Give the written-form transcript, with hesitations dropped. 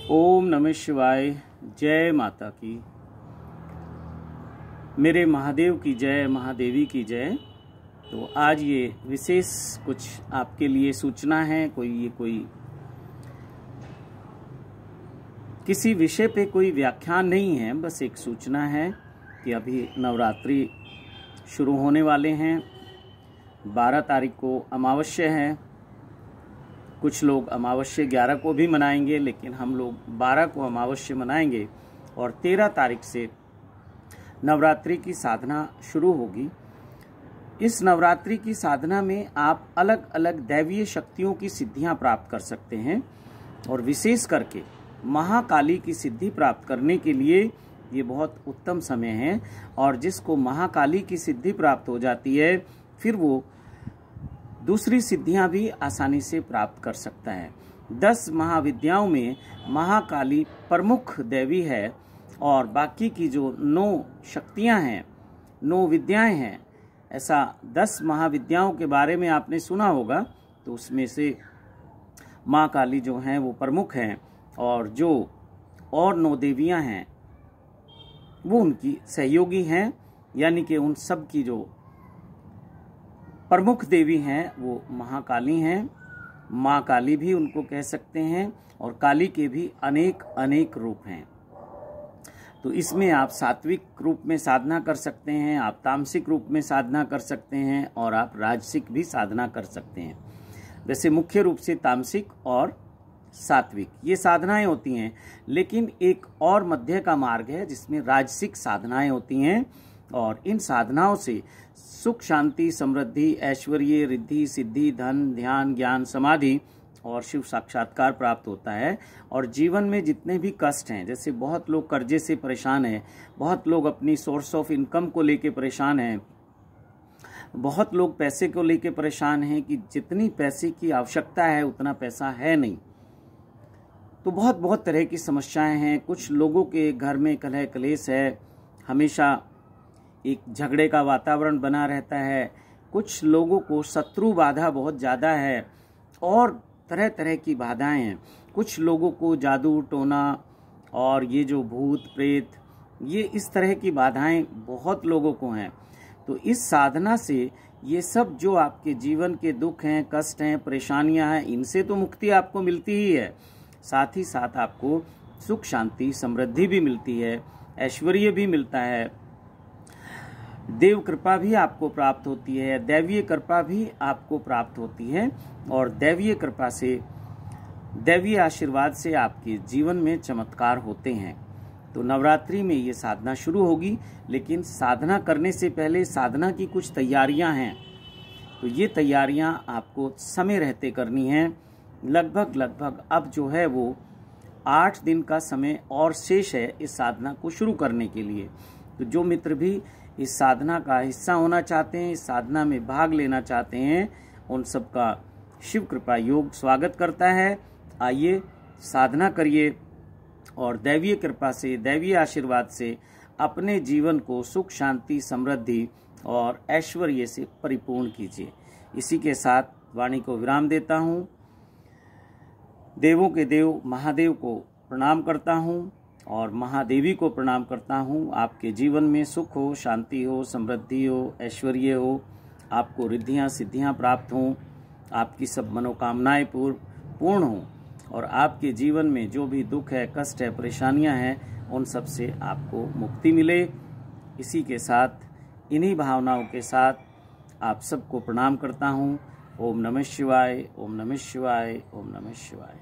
ओम नमः शिवाय। जय माता की, मेरे महादेव की जय, महादेवी की जय। तो आज ये विशेष कुछ आपके लिए सूचना है। कोई किसी विषय पे कोई व्याख्यान नहीं है, बस एक सूचना है कि अभी नवरात्रि शुरू होने वाले हैं। 12 तारीख को अमावस्या है। कुछ लोग अमावस्या 11 को भी मनाएंगे, लेकिन हम लोग 12 को अमावस्या मनाएंगे और 13 तारीख से नवरात्रि की साधना शुरू होगी। इस नवरात्रि की साधना में आप अलग अलग दैवीय शक्तियों की सिद्धियां प्राप्त कर सकते हैं और विशेष करके महाकाली की सिद्धि प्राप्त करने के लिए ये बहुत उत्तम समय है। और जिसको महाकाली की सिद्धि प्राप्त हो जाती है, फिर वो दूसरी सिद्धियां भी आसानी से प्राप्त कर सकता है। 10 महाविद्याओं में महाकाली प्रमुख देवी है और बाकी की जो 9 शक्तियां हैं, 9 विद्याएं हैं, ऐसा 10 महाविद्याओं के बारे में आपने सुना होगा। तो उसमें से माँ काली जो हैं वो प्रमुख हैं और जो और 9 देवियां हैं वो उनकी सहयोगी हैं, यानी कि उन सब की जो प्रमुख देवी हैं वो महाकाली हैं। माँ काली भी उनको कह सकते हैं और काली के भी अनेक रूप हैं। तो इसमें आप सात्विक रूप में साधना कर सकते हैं, आप तामसिक रूप में साधना कर सकते हैं और आप राजसिक भी साधना कर सकते हैं। वैसे मुख्य रूप से तामसिक और सात्विक ये साधनाएं होती हैं, लेकिन एक और मध्य का मार्ग है जिसमें राजसिक साधनाएं होती हैं और इन साधनाओं से सुख, शांति, समृद्धि, ऐश्वर्य, रिद्धि, सिद्धि, धन, ध्यान, ज्ञान, समाधि और शिव साक्षात्कार प्राप्त होता है। और जीवन में जितने भी कष्ट हैं, जैसे बहुत लोग कर्जे से परेशान हैं, बहुत लोग अपनी सोर्स ऑफ इनकम को लेके परेशान हैं, बहुत लोग पैसे को लेके परेशान हैं कि जितनी पैसे की आवश्यकता है उतना पैसा है नहीं। तो बहुत तरह की समस्याएं हैं। कुछ लोगों के घर में कलह कलेश है, हमेशा एक झगड़े का वातावरण बना रहता है। कुछ लोगों को शत्रु बाधा बहुत ज़्यादा है और तरह तरह की बाधाएं हैं। कुछ लोगों को जादू टोना और ये जो भूत प्रेत, ये इस तरह की बाधाएं बहुत लोगों को हैं। तो इस साधना से ये सब जो आपके जीवन के दुख हैं, कष्ट हैं, परेशानियां हैं, इनसे तो मुक्ति आपको मिलती ही है। साथ ही साथ आपको सुख, शांति, समृद्धि भी मिलती है, ऐश्वर्य भी मिलता है, देव कृपा भी आपको प्राप्त होती है, दैवीय कृपा भी आपको प्राप्त होती है और दैवीय कृपा से, दैवीय आशीर्वाद से आपके जीवन में चमत्कार होते हैं। तो नवरात्रि में ये साधना शुरू होगी, लेकिन साधना करने से पहले साधना की कुछ तैयारियां हैं। तो ये तैयारियां आपको समय रहते करनी हैं। लगभग अब जो है वो 8 दिन का समय और शेष है इस साधना को शुरू करने के लिए। तो जो मित्र भी इस साधना का हिस्सा होना चाहते हैं, इस साधना में भाग लेना चाहते हैं, उन सब का शिव कृपा योग स्वागत करता है। आइए साधना करिए और दैवीय कृपा से, दैवीय आशीर्वाद से अपने जीवन को सुख, शांति, समृद्धि और ऐश्वर्य से परिपूर्ण कीजिए। इसी के साथ वाणी को विराम देता हूँ। देवों के देव महादेव को प्रणाम करता हूँ और महादेवी को प्रणाम करता हूँ। आपके जीवन में सुख हो, शांति हो, समृद्धि हो, ऐश्वर्य हो, आपको रिद्धियाँ सिद्धियाँ प्राप्त हों, आपकी सब मनोकामनाएं पूर्ण हों और आपके जीवन में जो भी दुख है, कष्ट है, परेशानियाँ हैं, उन सब से आपको मुक्ति मिले। इसी के साथ, इन्हीं भावनाओं के साथ आप सबको प्रणाम करता हूँ। ओम नमः शिवाय, ओम नमः शिवाय, ओम नमः शिवाय।